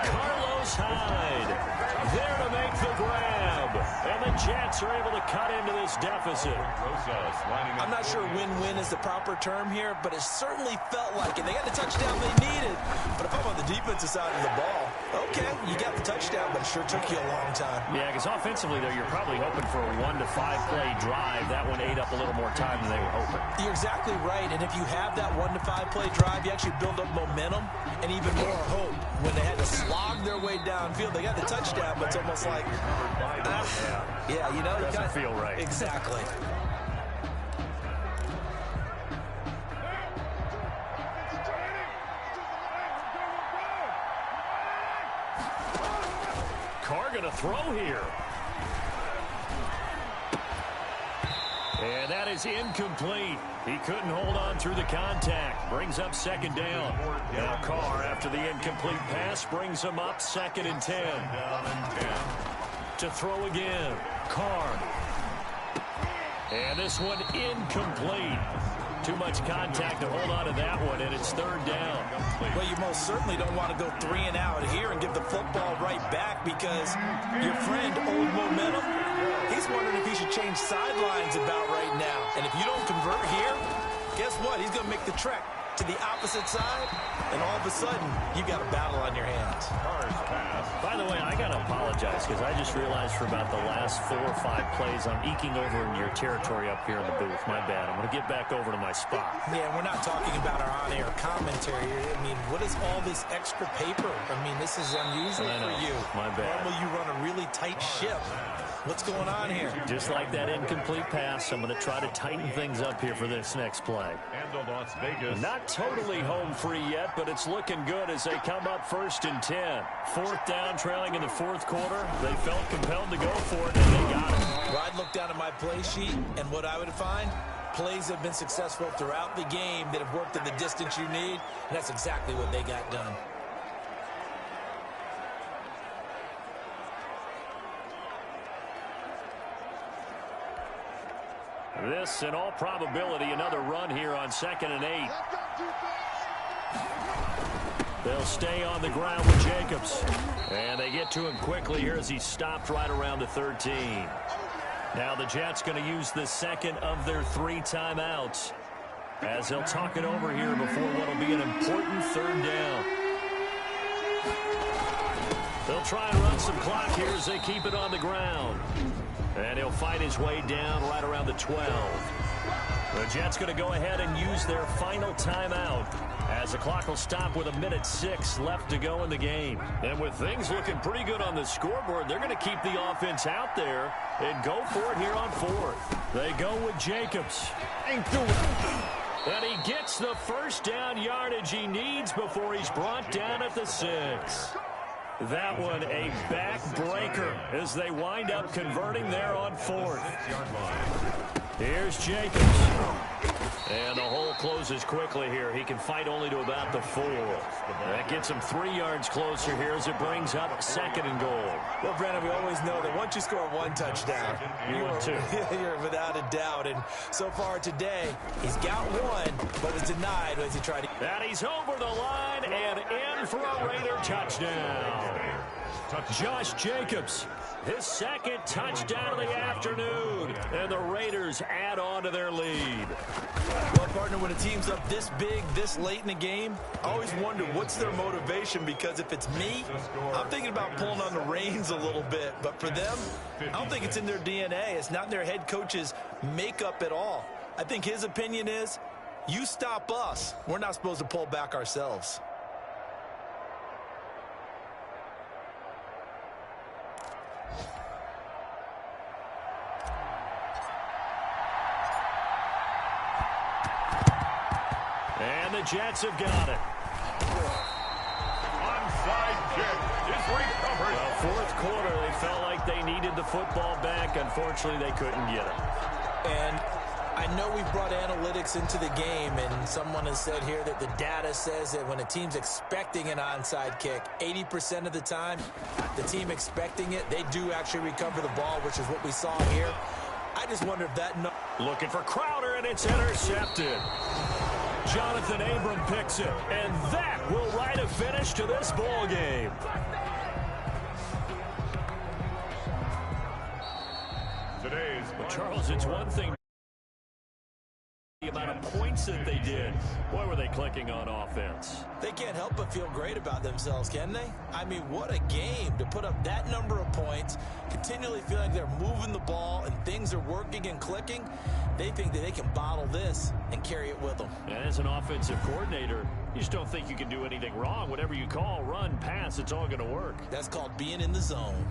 Carlos Hyde there to make the grab. And the Jets are able to cut into this deficit. I'm not sure win-win is the proper term here, but it certainly felt like it. They got the touchdown they needed. But if I'm on the defensive side of the ball, okay, you got the touchdown, but it sure took you a long time. Yeah, because offensively, though, you're probably hoping for a 1 to 5 play drive. That one ate up a little more time than they were hoping. You're exactly right. And if you have that 1 to 5 play drive, you actually build up momentum and even more hope. When they had to slog their way downfield, they got the touchdown, but it's almost like, yeah, you know, doesn't feel right. Exactly. Carr going to throw here. And that is incomplete. He couldn't hold on through the contact. Brings up second down. Now Carr, after the incomplete pass, brings him up 2nd and 10. To throw again. Carr. And this one incomplete. Too much contact to hold on to that one, and it's 3rd down. Well, you most certainly don't want to go 3 and out here and give the football right back because your friend, Old Momentum, he's wondering if he should change sidelines about right now. And if you don't convert here, guess what? He's going to make the trek to the opposite side, and all of a sudden, you've got a battle on your hands. By the way, I got to apologize because I just realized for about the last 4 or 5 plays, I'm eking over in your territory up here in the booth. My bad. I'm going to get back over to my spot. Yeah, we're not talking about our on-air commentary here. I mean, what is all this extra paper? I mean, this is unusual for you. My bad. Normally, you run a really tight ship. What's going on here? Just like that incomplete pass, I'm going to try to tighten things up here for this next play. And the Las Vegas. Not totally home free yet, but it's looking good as they come up 1st and 10. 4th down, trailing in the 4th quarter. They felt compelled to go for it, and they got it. Well, I'd look down at my play sheet, and what I would find, plays have been successful throughout the game that have worked in the distance you need, and that's exactly what they got done. This, in all probability, another run here on 2nd and 8. They'll stay on the ground with Jacobs. And they get to him quickly here as he stopped right around the 13. Now the Jets going to use the second of their 3 timeouts as they'll talk it over here before what will be an important 3rd down. They'll try and run some clock here as they keep it on the ground. And he'll fight his way down right around the 12. The Jets going to go ahead and use their final timeout as the clock will stop with 1:06 left to go in the game. And with things looking pretty good on the scoreboard, they're going to keep the offense out there and go for it here on 4th. They go with Jacobs. And he gets the 1st down yardage he needs before he's brought down at the 6. That one a backbreaker as they wind up converting there on 4th. Here's Jacobs. And the hole closes quickly here. He can fight only to about the 4. That gets him 3 yards closer here as it brings up 2nd and goal. Well, Brandon, we always know that once you score 1 touchdown, you're without a doubt. And so far today, he's got 1, but was denied as he tried to. And he's over the line and in for a Raider touchdown. Josh Jacobs, his 2nd touchdown of the afternoon. And the Raiders add on to their lead. Well, partner, when a team's up this big, this late in the game, I always wonder what's their motivation, because if it's me, I'm thinking about pulling on the reins a little bit. But for them, I don't think it's in their DNA. It's not in their head coach's makeup at all. I think his opinion is, you stop us, we're not supposed to pull back ourselves. And the Jets have got it. Onside kick is recovered. Well, 4th quarter, they felt like they needed the football back. Unfortunately, they couldn't get it. And I know we've brought analytics into the game, and someone has said here that the data says that when a team's expecting an onside kick, 80% of the time, the team expecting it, they do actually recover the ball, which is what we saw here. I just wonder if that... Looking for Crowder, and it's intercepted. Jonathan Abram picks it, and that will write a finish to this ball game. Well, Charles, it's one thing the amount of points that they did. Boy, were they clicking on offense. They can't help but feel great about themselves, can they? I mean, what a game to put up that number of points, continually feel like they're moving the ball and things are working and clicking. They think that they can bottle this and carry it with them. And as an offensive coordinator, you just don't think you can do anything wrong. Whatever you call, run, pass, it's all going to work. That's called being in the zone.